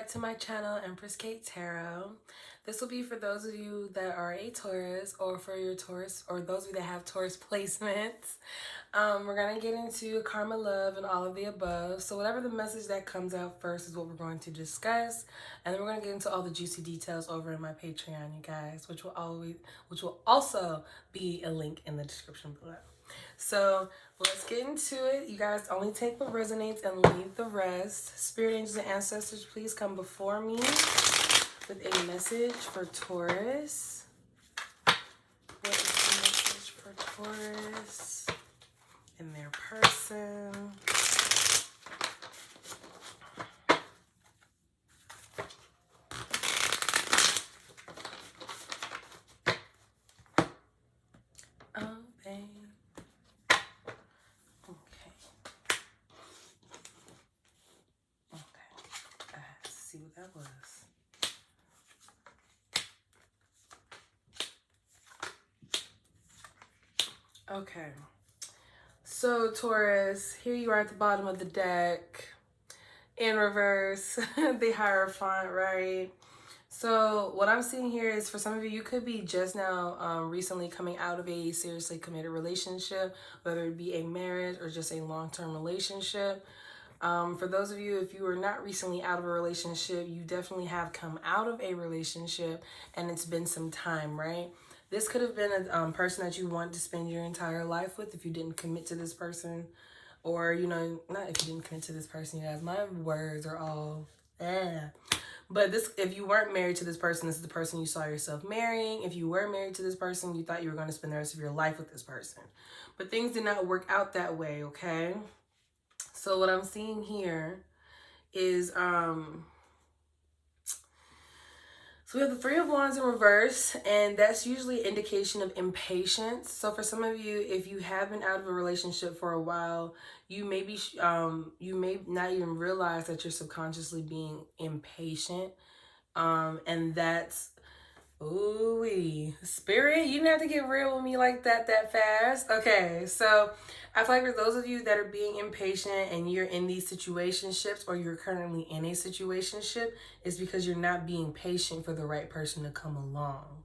back to my channel, EmpressKateTarot. This will be for those of you that are a Taurus, or for your Taurus, or those of you that have Taurus placements. We're going to get into karma, love, and all of the above. So whatever the message that comes out first is what we're going to discuss. And then we're going to get into all the juicy details over in my Patreon, you guys, which will also be a link in the description below. So let's get into it. You guys only take what resonates and leave the rest. Spirit angels and ancestors, please come before me with a message for Taurus. What is the message for Taurus and their person? Oh, babe. See what that was. Okay. So Taurus, here you are at the bottom of the deck. In reverse, the Hierophant, right? So what I'm seeing here is for some of you, you could be just now recently coming out of a seriously committed relationship, whether it be a marriage or just a long-term relationship. For those of you, if you are not recently out of a relationship, you definitely have come out of a relationship and it's been some time, right? This could have been a person that you want to spend your entire life with if you didn't commit to this person. Or, you know, not if you didn't commit to this person, you guys. My words are all, But this, if you weren't married to this person, this is the person you saw yourself marrying. If you were married to this person, you thought you were going to spend the rest of your life with this person. But things did not work out that way, okay? So what I'm seeing here is, so we have the Three of Wands in reverse, and that's usually an indication of impatience. So for some of you, if you have been out of a relationship for a while, you may be, you may not even realize that you're subconsciously being impatient, and that's, ooh-wee. Spirit, you didn't have to get real with me like that fast. Okay, so I feel like for those of you that are being impatient and you're in these situationships, or you're currently in a situationship, it's because you're not being patient for the right person to come along.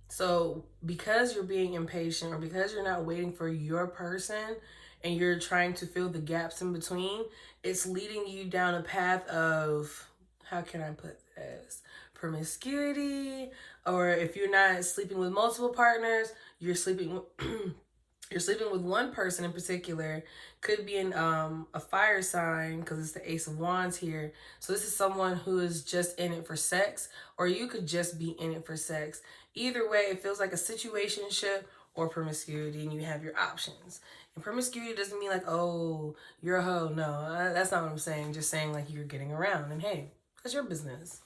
So because you're being impatient, or because you're not waiting for your person and you're trying to fill the gaps in between, it's leading you down a path of, how can I put this? Promiscuity. Or if you're not sleeping with multiple partners, you're sleeping with one person in particular. Could be a fire sign, because it's the Ace of Wands here. So this is someone who is just in it for sex, or you could just be in it for sex. Either way, it feels like a situationship or promiscuity, and you have your options. And promiscuity doesn't mean like, oh, you're a hoe. No, that's not what I'm saying. Just saying like you're getting around, and hey, that's your business.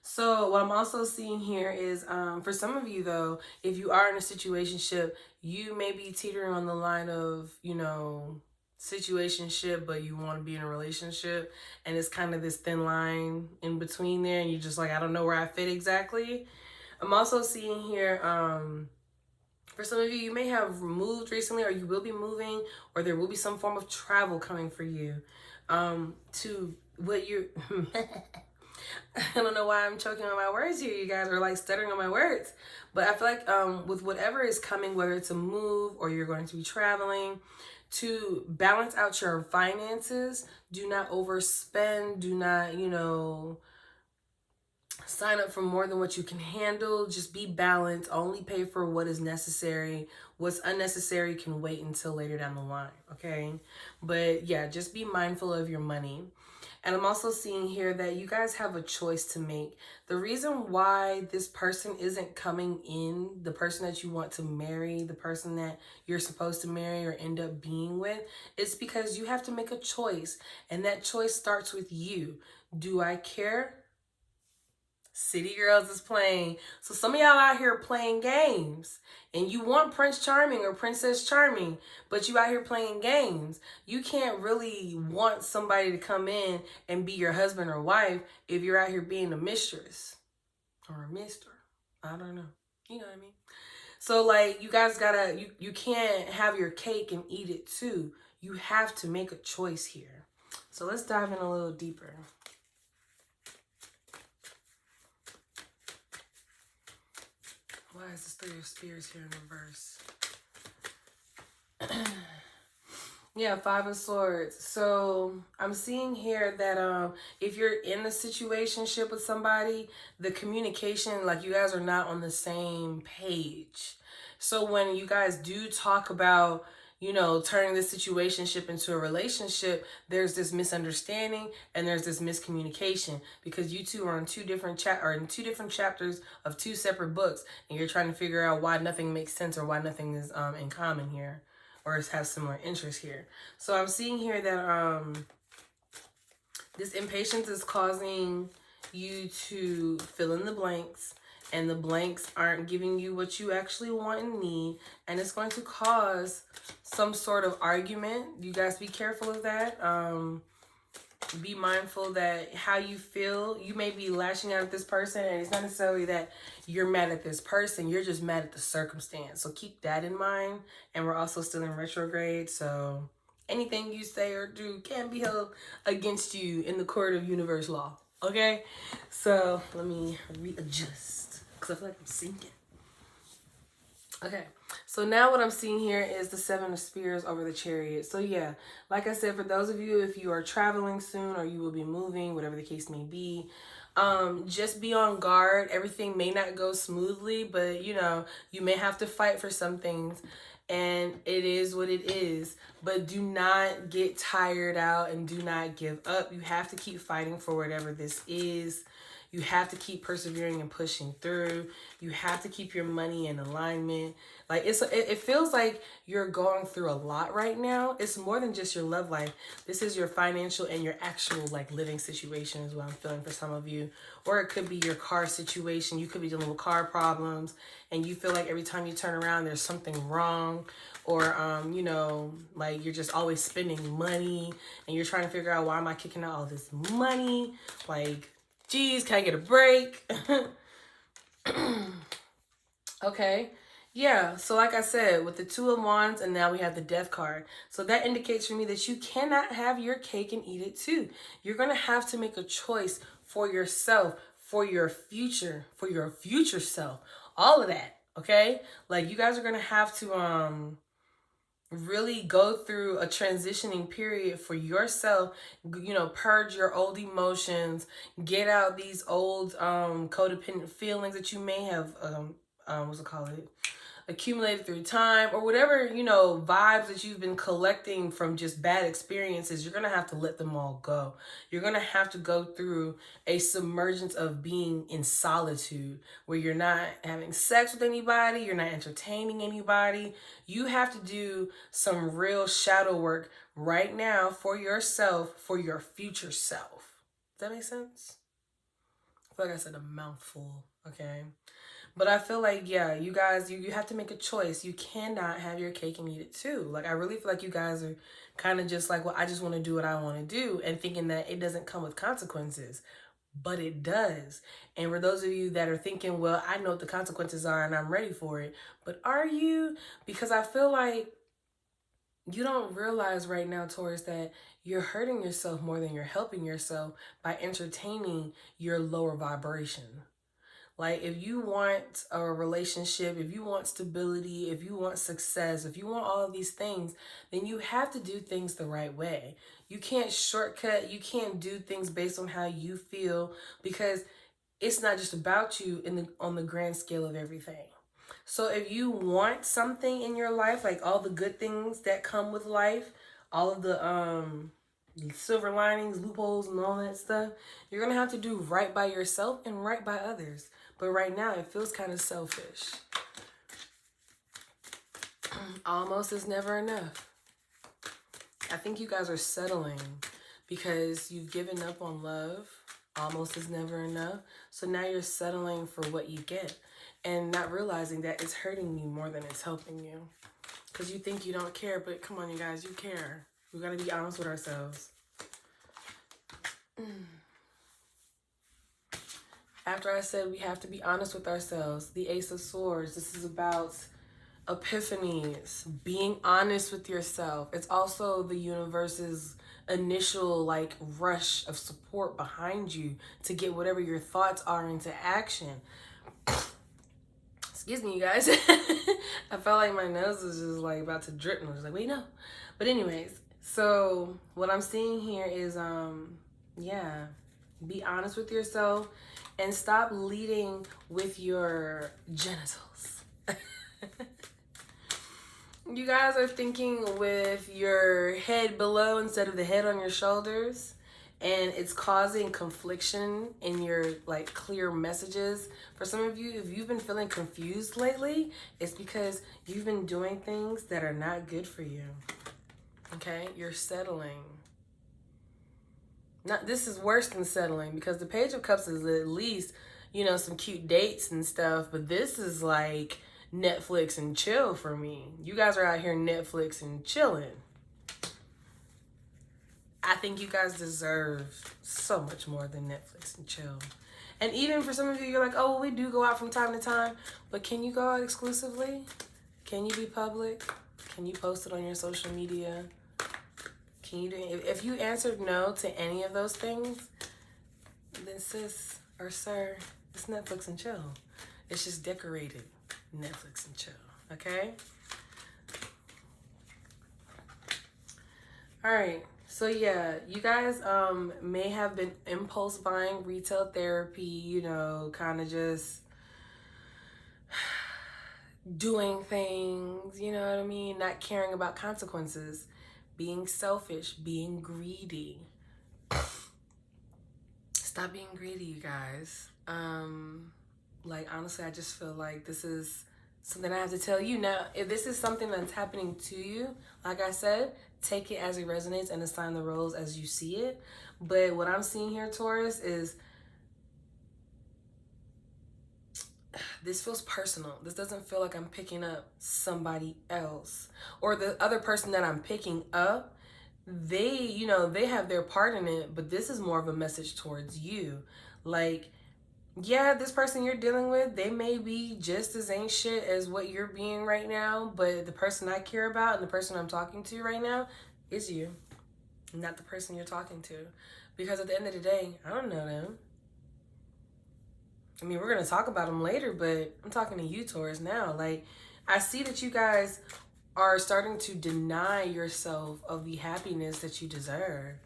So what I'm also seeing here is, for some of you though, if you are in a situationship, you may be teetering on the line of, you know, situationship, but you want to be in a relationship, and it's kind of this thin line in between there, and you're just like, I don't know where I fit exactly. I'm also seeing here, for some of you, you may have moved recently, or you will be moving, or there will be some form of travel coming for you, to what you're... I don't know why I'm choking on my words here, you guys, are like stuttering on my words. But I feel like with whatever is coming, whether it's a move or you're going to be traveling, to balance out your finances, do not overspend, do not, you know, sign up for more than what you can handle. Just be balanced. Only pay for what is necessary. What's unnecessary can wait until later down the line, okay? But yeah, just be mindful of your money. And I'm also seeing here that you guys have a choice to make. The reason why this person isn't coming in, the person that you want to marry, the person that you're supposed to marry or end up being with, it's because you have to make a choice. And that choice starts with you. Do I care? City Girls is playing. So some of y'all out here playing games, and you want Prince Charming or Princess Charming, but you out here playing games. You can't really want somebody to come in and be your husband or wife if you're out here being a mistress or a mister. I don't know. You know what I mean? So like, you guys gotta, you can't have your cake and eat it too. You have to make a choice here. So let's dive in a little deeper. is this Three of Spears here in reverse? Yeah, Five of Swords. So I'm seeing here that if you're in a situationship with somebody, the communication, like you guys are not on the same page. So when you guys do talk about, you know, turning this situationship into a relationship, there's this misunderstanding and there's this miscommunication because you two are in two different chapters of two separate books, and you're trying to figure out why nothing makes sense or why nothing is in common here, or have similar interests here. So I'm seeing here that this impatience is causing you to fill in the blanks, and the blanks aren't giving you what you actually want and need, and it's going to cause some sort of argument. You guys be careful of that. Be mindful that how you feel, you may be lashing out at this person, and it's not necessarily that you're mad at this person, you're just mad at the circumstance. So keep that in mind. And we're also still in retrograde, so anything you say or do can be held against you in the court of universe law. Okay, so let me readjust because I feel like I'm sinking. Okay, so now what I'm seeing here is the Seven of Spears over the Chariot. So yeah, like I said, for those of you, if you are traveling soon or you will be moving, whatever the case may be, just be on guard. Everything may not go smoothly, but you know, you may have to fight for some things, and it is what it is. But do not get tired out and do not give up. You have to keep fighting for whatever this is. You have to keep persevering and pushing through. You have to keep your money in alignment. Like it feels like you're going through a lot right now. It's more than just your love life. This is your financial and your actual like living situation is what I'm feeling for some of you. Or it could be your car situation. You could be dealing with car problems and you feel like every time you turn around there's something wrong. Or, you know, like you're just always spending money and you're trying to figure out, why am I kicking out all this money? Like, geez, can I get a break? Okay. Yeah, so like I said, with the Two of Wands and now we have the Death card. So that indicates for me that you cannot have your cake and eat it too. You're going to have to make a choice for yourself, for your future self. All of that, okay? Like you guys are going to have to really go through a transitioning period for yourself, you know, purge your old emotions, get out these old codependent feelings that you may have what's it called, accumulated through time, or whatever, you know, vibes that you've been collecting from just bad experiences. You're gonna have to let them all go. You're gonna have to go through a submergence of being in solitude, where you're not having sex with anybody, you're not entertaining anybody. You have to do some real shadow work right now for yourself, for your future self. Does that make sense? I feel like I said a mouthful, okay? But I feel like, yeah, you guys, you have to make a choice. You cannot have your cake and eat it too. Like, I really feel like you guys are kind of just like, well, I just want to do what I want to do, and thinking that it doesn't come with consequences. But it does. And for those of you that are thinking, well, I know what the consequences are and I'm ready for it. But are you? Because I feel like you don't realize right now, Taurus, that you're hurting yourself more than you're helping yourself by entertaining your lower vibration. Like, if you want a relationship, if you want stability, if you want success, if you want all of these things, then you have to do things the right way. You can't shortcut. You can't do things based on how you feel, because it's not just about you on the grand scale of everything. So if you want something in your life, like all the good things that come with life, all of the silver linings, loopholes, and all that stuff, you're going to have to do right by yourself and right by others. But right now, it feels kind of selfish. Almost is never enough. I think you guys are settling because you've given up on love. Almost is never enough. So now you're settling for what you get and not realizing that it's hurting you more than it's helping you. Because you think you don't care, but come on, you guys, you care. We got to be honest with ourselves. After I said we have to be honest with ourselves, the Ace of Swords, this is about epiphanies, being honest with yourself. It's also the universe's initial like rush of support behind you to get whatever your thoughts are into action. Excuse me, you guys. I felt like my nose was just like about to drip, and I was like, wait, no. But anyways, so what I'm seeing here is, yeah, be honest with yourself and stop leading with your genitals. You guys are thinking with your head below instead of the head on your shoulders, and it's causing confliction in your like clear messages. For some of you, if you've been feeling confused lately, it's because you've been doing things that are not good for you. Okay, you're settling. This is worse than settling, because the Page of Cups is at least, you know, some cute dates and stuff, but this is like Netflix and chill for me. You guys are out here Netflix and chilling. I think you guys deserve so much more than Netflix and chill. And even for some of you, you're like, oh, well, we do go out from time to time, but can you go out exclusively? Can you be public? Can you post it on your social media? Can you do, if you answered no to any of those things, then sis or sir, it's Netflix and chill. It's just decorated Netflix and chill, okay? All right. So yeah, you guys may have been impulse buying, retail therapy, you know, kind of just doing things, you know what I mean? Not caring about consequences, being selfish, being greedy. Stop being greedy, you guys. Like, honestly, I just feel like this is something I have to tell you. Now, if this is something that's happening to you, like I said, take it as it resonates and assign the roles as you see it. But what I'm seeing here, Taurus, is this feels personal. This doesn't feel like I'm picking up somebody else. Or the other person that I'm picking up, they, you know, they have their part in it, but this is more of a message towards you. Like, yeah, this person you're dealing with, they may be just as ain't shit as what you're being right now, but the person I care about and the person I'm talking to right now is you, not the person you're talking to. Because at the end of the day, I don't know them. I mean, we're going to talk about them later, but I'm talking to you, Taurus, now. Like, I see that you guys are starting to deny yourself of the happiness that you deserve,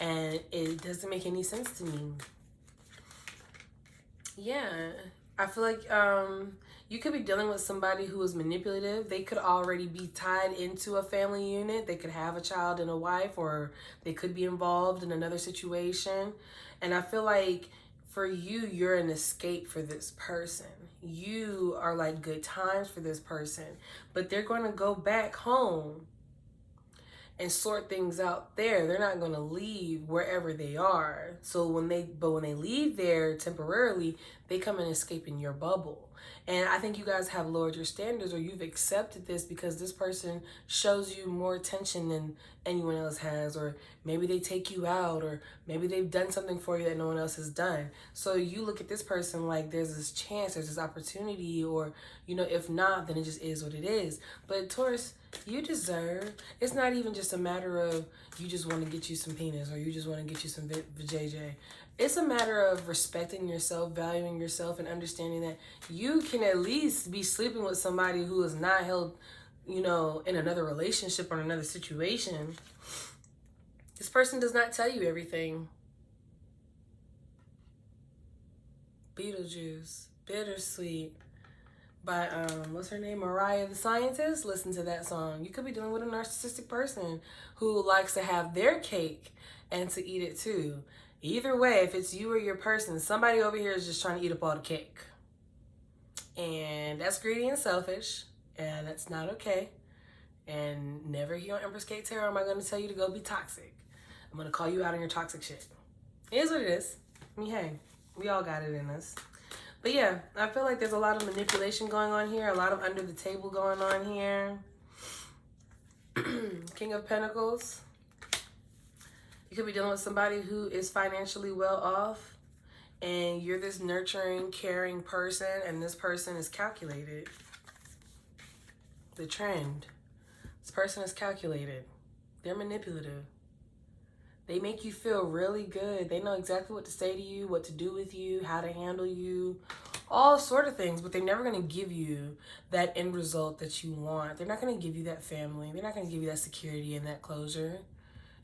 and it doesn't make any sense to me. Yeah, I feel like you could be dealing with somebody who is manipulative. They could already be tied into a family unit. They could have a child and a wife, or they could be involved in another situation. And I feel like for you, you're an escape for this person. You are like good times for this person, but they're going to go back home and sort things out there. They're not going to leave wherever they are. So when they leave there temporarily, they come and escape in your bubble. And I think you guys have lowered your standards, or you've accepted this because this person shows you more attention than anyone else has, or maybe they take you out, or maybe they've done something for you that no one else has done. So you look at this person like there's this chance, there's this opportunity, or, you know, if not, then it just is what it is. But Taurus, you deserve, it's not even just a matter of you just want to get you some penis, or you just want to get you some vajayjay. It's a matter of respecting yourself, valuing yourself, and understanding that you can at least be sleeping with somebody who is not held, you know, in another relationship or another situation. This person does not tell you everything. Beetlejuice, Bittersweet, by what's her name, Mariah the Scientist. Listen to that song. You could be dealing with a narcissistic person who likes to have their cake and to eat it too. Either way, if it's you or your person, somebody over here is just trying to eat up all the cake, and that's greedy and selfish, and that's not okay. And never here on EmpressKateTarot am I going to tell you to go be toxic. I'm going to call you out on your toxic shit. It is what it is. I mean, hey, we all got it in us. But yeah, I feel like there's a lot of manipulation going on here, a lot of under the table going on here. King of Pentacles. You could be dealing with somebody who is financially well off, and you're this nurturing, caring person, and this person is calculated. The trend. This person is calculated. They're manipulative. They make you feel really good. They know exactly what to say to you, what to do with you, how to handle you, all sort of things, but they're never going to give you that end result that you want. They're not going to give you that family. They're not going to give you that security and that closure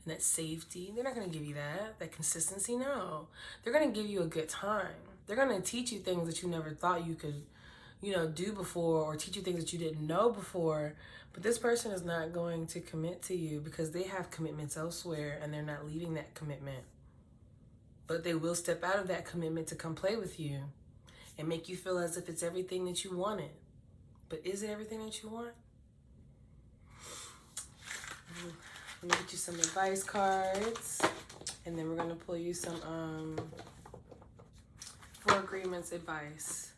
and that safety. They're not going to give you that consistency. No, they're going to give you a good time. They're going to teach you things that you never thought you could, do before, or teach you things that you didn't know before. But this person is not going to commit to you because they have commitments elsewhere and they're not leaving that commitment. But they will step out of that commitment to come play with you and make you feel as if it's everything that you wanted. But is it everything that you want? Let me get you some advice cards, and then we're going to pull you some for agreements advice.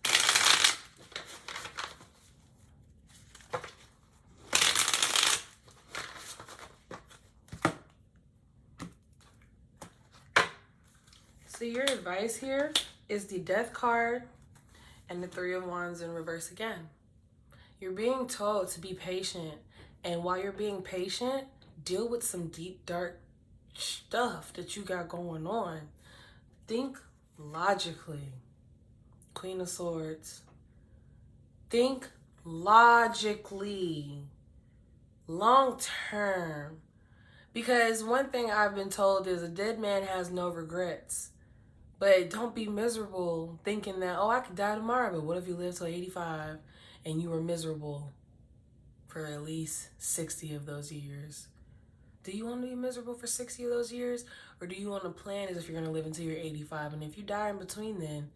So your advice here is the Death card and the Three of Wands in reverse again. You're being told to be patient, and while you're being patient, deal with some deep, dark stuff that you got going on. Think logically. Queen of Swords. Think logically. Long term. Because one thing I've been told is a dead man has no regrets. But don't be miserable thinking that, oh, I could die tomorrow. But what if you live till 85 and you were miserable for at least 60 of those years? Do you want to be miserable for 60 of those years? Or do you want to plan as if you're going to live until you're 85? And if you die in between then,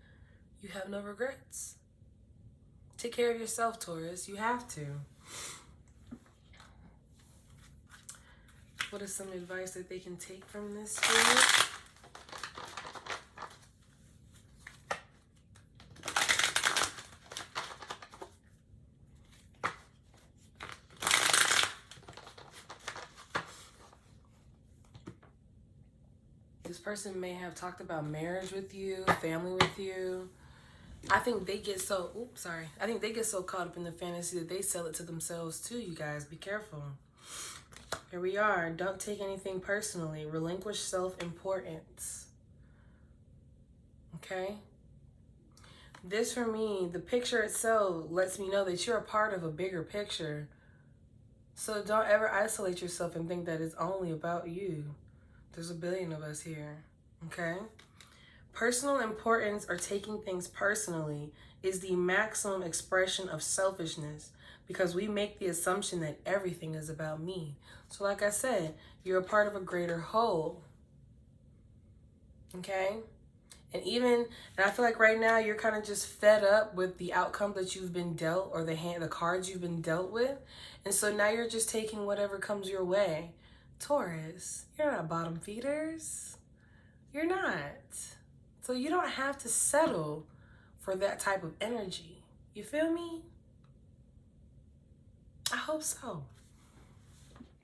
you have no regrets. Take care of yourself, Taurus. You have to. What is some advice that they can take from this spirit? This person may have talked about marriage with you, family with you. I think they get so, I think they get so caught up in the fantasy that they sell it to themselves too, you guys. Be careful. Here we are. Don't take anything personally. Relinquish self-importance. Okay? This for me, the picture itself lets me know that you're a part of a bigger picture. So don't ever isolate yourself and think that it's only about you. There's a billion of us here, okay? Personal importance, or taking things personally, is the maximum expression of selfishness because we make the assumption that everything is about me. So like I said, you're a part of a greater whole, okay? And I feel like right now you're kind of just fed up with the outcome that you've been dealt, or the cards you've been dealt with. And so now you're just taking whatever comes your way. Taurus, you're not bottom feeders. You're not. So you don't have to settle for that type of energy. You feel me? I hope so.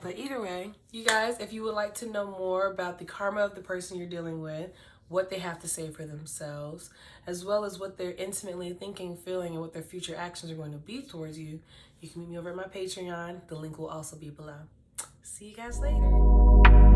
But either way, you guys, if you would like to know more about the karma of the person you're dealing with, what they have to say for themselves, as well as what they're intimately thinking, feeling, and what their future actions are going to be towards you, you can meet me over at my Patreon. The link will also be below. See you guys later.